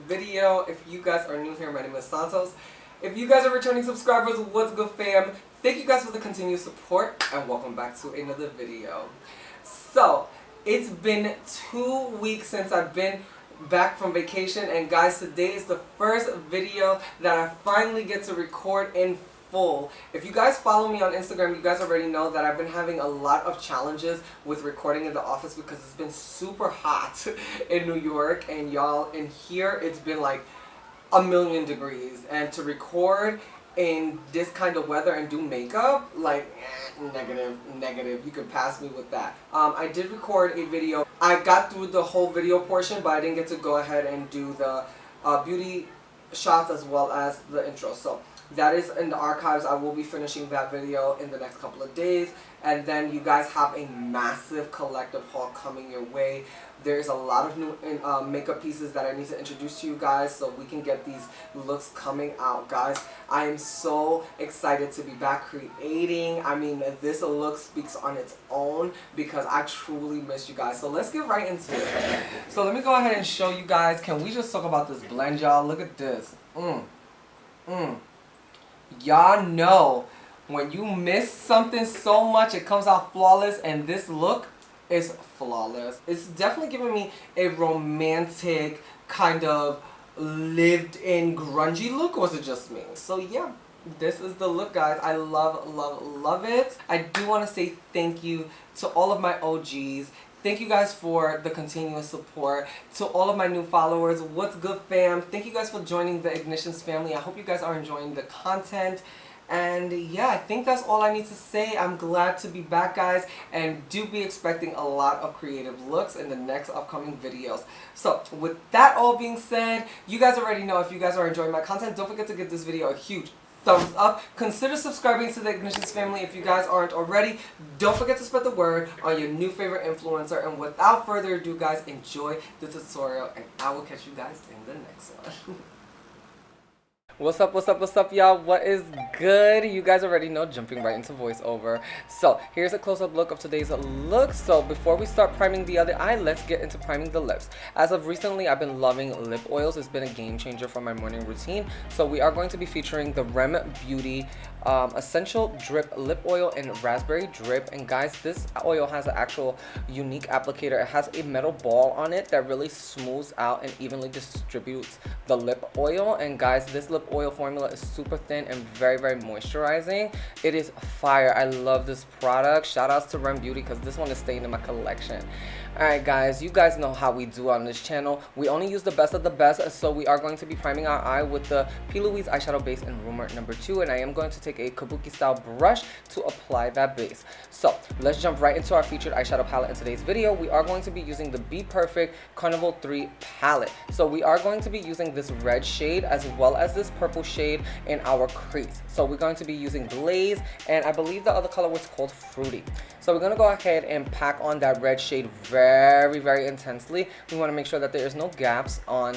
video. If you guys are new here, my name is Santos. If you guys are returning subscribers, what's good fam? Thank you guys for the continued support and welcome back to another video. So, it's been 2 weeks since I've been back from vacation, and guys, today is the first video that I finally get to record in full. If you guys follow me on Instagram, you guys already know that I've been having a lot of challenges with recording in the office because it's been super hot in New York, and y'all, in here it's been like a million degrees, and to record in this kind of weather and do makeup, like, negative, you can pass me with that. I did record a video. I got through the whole video portion, but I didn't get to go ahead and do the beauty shots as well as the intro. So that is in the archives. I will be finishing that video in the next couple of days, and then you guys have a massive collective haul coming your way. There's a lot of new makeup pieces that I need to introduce to you guys so we can get these looks coming out, guys. I am so excited to be back creating. I mean, this look speaks on its own because I truly miss you guys. So let's get right into it. So let me go ahead and show you guys. Can we just talk about this blend, y'all? Look at this. Y'all know when you miss something so much, it comes out flawless, and this look is flawless. It's definitely giving me a romantic kind of lived-in grungy look, or was it just me? So yeah, this is the look, guys. I love it. I do want to say thank you to all of my OGs. Thank you guys for the continuous support. To all of my new followers, what's good fam? Thank you guys for joining the Ignitions family. I hope you guys are enjoying the content. And yeah, I think that's all I need to say. I'm glad to be back, guys, and do be expecting a lot of creative looks in the next upcoming videos. So with that all being said, you guys already know, if you guys are enjoying my content, don't forget to give this video a huge thumbs up. Consider subscribing to the Ignitions family if you guys aren't already. Don't forget to spread the word on your new favorite influencer. And without further ado, guys, enjoy the tutorial, and I will catch you guys in the next one. What's up, y'all? What is good? You guys already know, jumping right into voiceover. So here's a close-up look of today's look. So before we start priming the other eye, let's get into priming the lips. As of recently, I've been loving lip oils. It's been a game changer for my morning routine. So we are going to be featuring the Rem Beauty Essential Drip Lip Oil in Raspberry Drip. And guys, this oil has an actual unique applicator. It has a metal ball on it that really smooths out and evenly distributes the lip oil. And guys, this lip oil formula is super thin and very moisturizing. It is fire. I love this product. Shout outs to Rem Beauty because this one is staying in my collection. Alright guys, you guys know how we do on this channel. We only use the best of the best, so we are going to be priming our eye with the P.Louise eyeshadow base in Rumor number 2, and I am going to take a kabuki style brush to apply that base. So let's jump right into our featured eyeshadow palette in today's video. We are going to be using the B.Perfect Carnival 3 palette. So we are going to be using this red shade as well as this purple shade in our crease. So we're going to be using Blaze, and I believe the other color was called Fruity. So we're going to go ahead and pack on that red shade very intensely. We want to make sure that there is no gaps on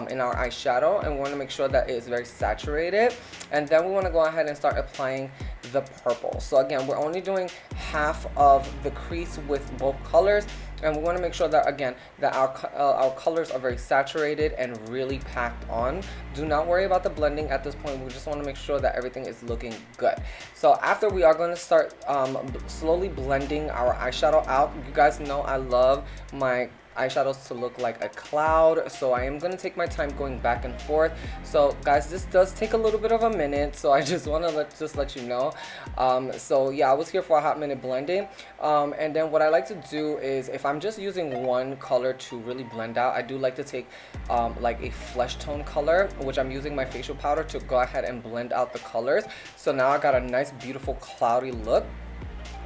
in our eyeshadow, and we want to make sure that it is very saturated. And then we want to go ahead and start applying the purple. So again, we're only doing half of the crease with both colors, and we want to make sure that, again, that our colors are very saturated and really packed on. Do not worry about the blending at this point. We just want to make sure that everything is looking good. So after, we are going to start slowly blending our eyeshadow out. You guys know I love my eyeshadows to look like a cloud, so I am going to take my time going back and forth. So guys, this does take a little bit of a minute, so I just want to let you know. So yeah, I was here for a hot minute blending, and then what I like to do is, if I'm just using one color to really blend out, I do like to take like a flesh tone color, which I'm using my facial powder to go ahead and blend out the colors. So now I got a nice beautiful cloudy look.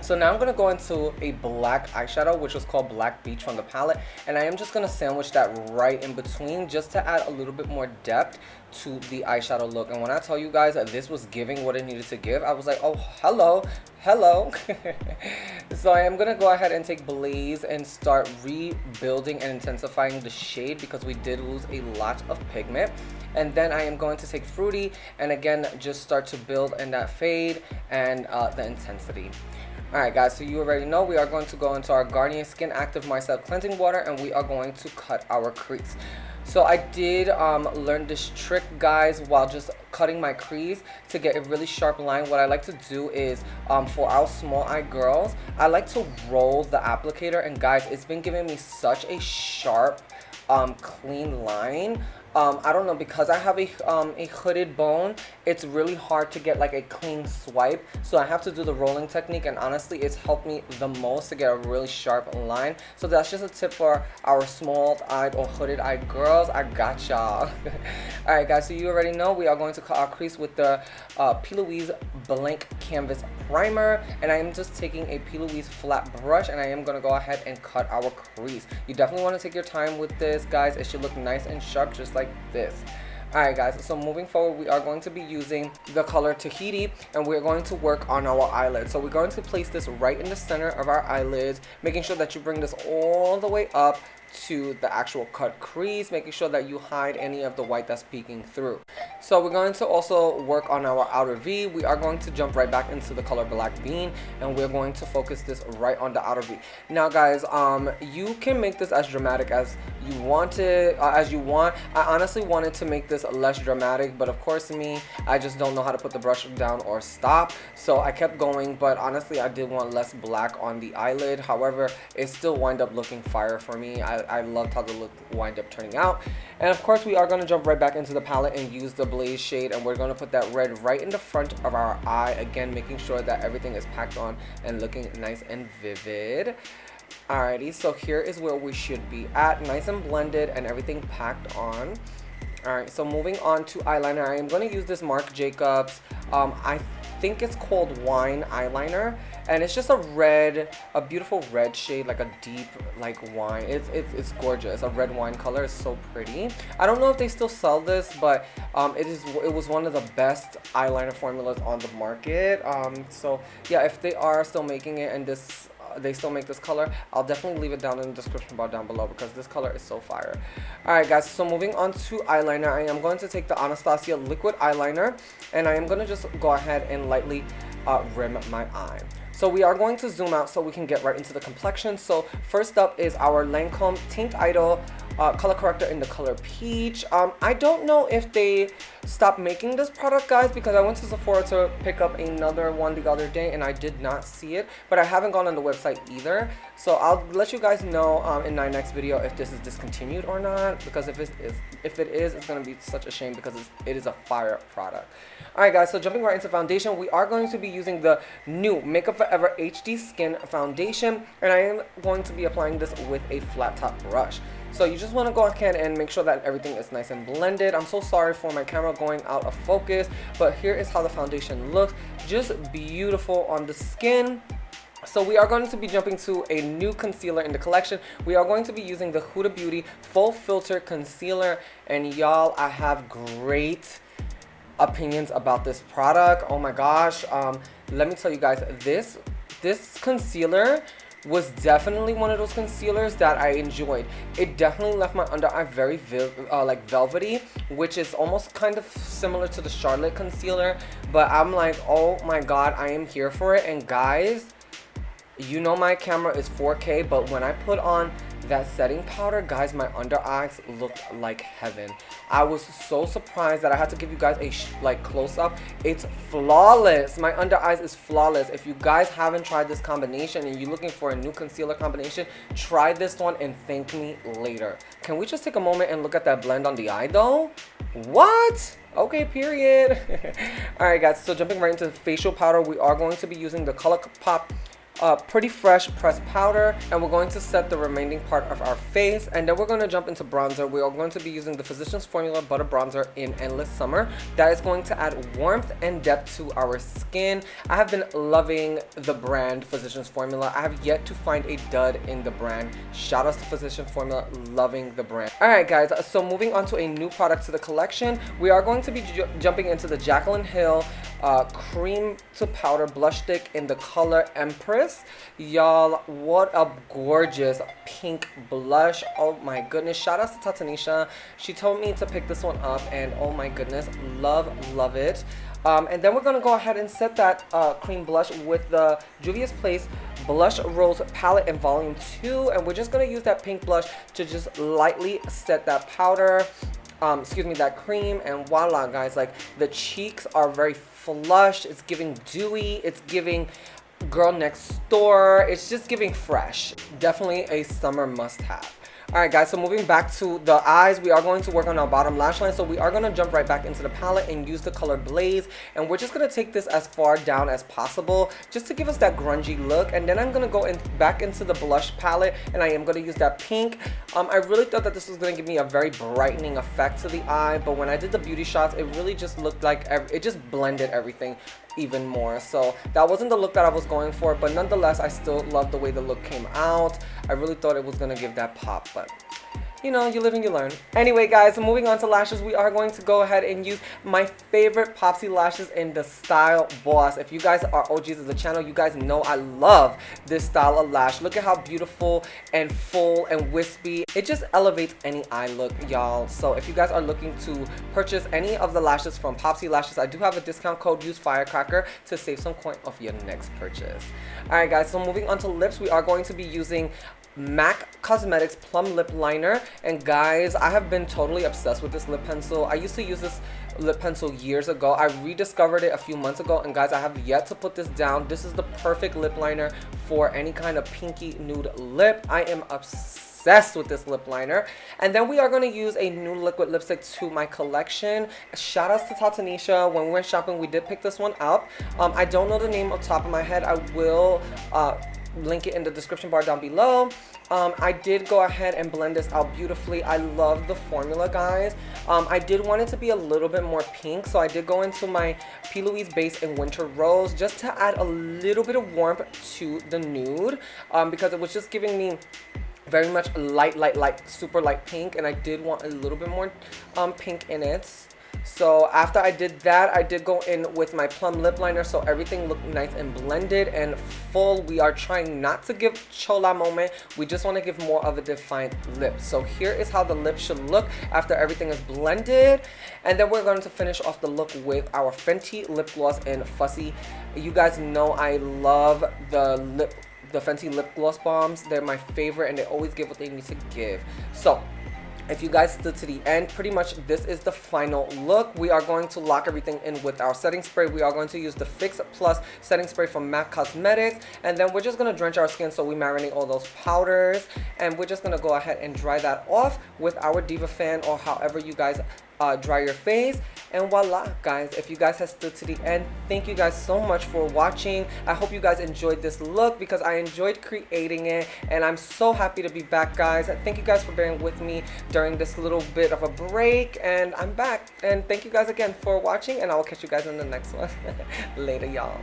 So now I'm going to go into a black eyeshadow, which was called Black Beach from the palette, and I am just going to sandwich that right in between just to add a little bit more depth to the eyeshadow look. And when I tell you guys that this was giving what it needed to give, I was like, oh, hello. So I am going to go ahead and take Blaze and start rebuilding and intensifying the shade because we did lose a lot of pigment. And then I am going to take Fruity and again just start to build in that fade and the intensity. Alright guys, so you already know we are going to go into our Garnier Skin Active Micellar Cleansing Water, and we are going to cut our crease. So I did learn this trick, guys, while just cutting my crease to get a really sharp line. What I like to do is for our small eye girls, I like to roll the applicator, and guys, it's been giving me such a sharp clean line. I don't know, because I have a hooded bone, it's really hard to get like a clean swipe, so I have to do the rolling technique, and honestly it's helped me the most to get a really sharp line. So that's just a tip for our small eyed or hooded eyed girls. I got y'all. Alright guys, so you already know we are going to cut our crease with the P.Louise Blank Canvas Primer, and I am just taking a P.Louise flat brush, and I am going to go ahead and cut our crease. You definitely want to take your time with this, guys. It should look nice and sharp, just like this. Alright guys, so moving forward, we are going to be using the color Tahiti, and we're going to work on our eyelids. So we're going to place this right in the center of our eyelids, making sure that you bring this all the way up to the actual cut crease, making sure that you hide any of the white that's peeking through. So we're going to also work on our outer V. We are going to jump right back into the color Black Bean, and we're going to focus this right on the outer V. Now guys, you can make this as dramatic as you want it, I honestly wanted to make this less dramatic, but of course I just don't know how to put the brush down or stop, so I kept going. But honestly, I did want less black on the eyelid. However, it still wind up looking fire for me. I loved how the look wind up turning out. And of course, we are going to jump right back into the palette and use the Blaze shade, and we're going to put that red right in the front of our eye, again making sure that everything is packed on and looking nice and vivid. Alrighty, so here is where we should be at, nice and blended and everything packed on. Alright, so moving on to eyeliner, I am going to use this Marc Jacobs, I think it's called Wine Eyeliner, and it's just a beautiful red shade, like a deep like wine. It's gorgeous. A red wine color is so pretty. I don't know if they still sell this, but it was one of the best eyeliner formulas on the market. So yeah, if they are still making it and they still make this color, I'll definitely leave it down in the description bar down below, because this color is so fire. Alright guys, so moving on to eyeliner, I am going to take the Anastasia Liquid EyeLiner, and I am going to just go ahead and lightly rim my eye. So we are going to zoom out so we can get right into the complexion. So first up is our Lancôme Teint Idol color corrector in the color Peach. I don't know if they stopped making this product, guys, because I went to Sephora to pick up another one the other day and I did not see it, but I haven't gone on the website either. So I'll let you guys know in my next video if this is discontinued or not, because if it is, it's going to be such a shame, because it is a fire product. Alright guys, so jumping right into foundation, we are going to be using the new Makeup Forever HD Skin Foundation, and I am going to be applying this with a flat top brush. So you just want to go ahead and make sure that everything is nice and blended. I'm so sorry for my camera going out of focus, but here is how the foundation looks. Just beautiful on the skin. So we are going to be jumping to a new concealer in the collection. We are going to be using the Huda Beauty Fauxfilter Concealer, and y'all, I have great opinions about this product. Oh my gosh, let me tell you guys, this concealer was definitely one of those concealers that I enjoyed. It definitely left my under eye very like velvety, which is almost kind of similar to the Charlotte concealer, but I'm like, oh my god, I am here for it. And guys, you know my camera is 4K, but when I put on that setting powder, guys, my under eyes looked like heaven. I was so surprised that I had to give you guys a close up. It's flawless. My under eyes is flawless. If you guys haven't tried this combination and you're looking for a new concealer combination, try this one and thank me later. Can we just take a moment and look at that blend on the eye though? What? Okay, period. Alright guys, so jumping right into facial powder, we are going to be using the Colourpop Pretty Fresh pressed powder, and we're going to set the remaining part of our face, and then we're going to jump into bronzer. We are going to be using the Physicians Formula Butter Bronzer in Endless Summer. That is going to add warmth and depth to our skin. I have been loving the brand Physicians Formula. I have yet to find a dud in the brand. Shout out to Physicians Formula, loving the brand. Alright guys, so moving on to a new product to the collection, we are going to be jumping into the Jaclyn Hill cream to powder blush stick in the color Empress. Y'all, what a gorgeous pink blush. Oh my goodness. Shout out to Tatanisha. She told me to pick this one up, and oh my goodness, love it. And then we're going to go ahead and set that cream blush with the Juvia's Place Blush Rose Palette in Volume 2. And we're just going to use that pink blush to just lightly set that powder, that cream. And voila, guys, like the cheeks are very flush. It's giving dewy. It's giving girl next door. It's just giving fresh. Definitely a summer must-have. Alright guys, so moving back to the eyes, we are going to work on our bottom lash line. So we are going to jump right back into the palette and use the color Blaze. And we're just going to take this as far down as possible just to give us that grungy look. And then I'm going to go back into the blush palette, and I am going to use that pink. I really thought that this was going to give me a very brightening effect to the eye. But when I did the beauty shots, it really just looked like it just blended everything even more. So that wasn't the look that I was going for, but nonetheless, I still love the way the look came out. I really thought it was gonna give that pop, but you know, you live and you learn. Anyway, guys, moving on to lashes, we are going to go ahead and use my favorite Popsy lashes in the Style Boss. If you guys are OGs of the channel, you guys know I love this style of lash. Look at how beautiful and full and wispy. It just elevates any eye look, y'all. So if you guys are looking to purchase any of the lashes from Popsy Lashes, I do have a discount code. Use Firecracker to save some coin off your next purchase. Alright guys, so moving on to lips, we are going to be using MAC Cosmetics Plum Lip Liner. And guys, I have been totally obsessed with this lip pencil. I used to use this lip pencil years ago. I rediscovered it a few months ago, and guys, I have yet to put this down. This is the perfect lip liner for any kind of pinky nude lip. I am obsessed with this lip liner. And then we are going to use a new liquid lipstick to my collection. Shout outs to Tatanisha. When we went shopping, we did pick this one up. I don't know the name off the top of my head. I will link it in the description bar down below. I did go ahead and blend this out beautifully. I love the formula, guys. I did want it to be a little bit more pink, so I did go into my P.Louise base in Winter Rose just to add a little bit of warmth to the nude, because it was just giving me very much light, super light pink, and I did want a little bit more pink in it. So after I did that, I did go in with my plum lip liner, so everything looked nice and blended and full. We are trying not to give chola moment. We just want to give more of a defined lip. So here is how the lip should look after everything is blended. And then we're going to finish off the look with our Fenty lip gloss in Fussy. You guys know I love the Fenty lip gloss bombs. They're my favorite, and they always give what they need to give. So if you guys stood to the end, pretty much this is the final look. We are going to lock everything in with our setting spray. We are going to use the Fix Plus setting spray from MAC Cosmetics, and then we're just going to drench our skin so we marinate all those powders, and we're just going to go ahead and dry that off with our Diva fan, or however you guys dry your face. And voila, guys, if you guys have stood to the end, thank you guys so much for watching. I hope you guys enjoyed this look, because I enjoyed creating it, and I'm so happy to be back, guys. Thank you guys for bearing with me during this little bit of a break, and I'm back. And thank you guys again for watching, and I will catch you guys in the next one. Later, y'all.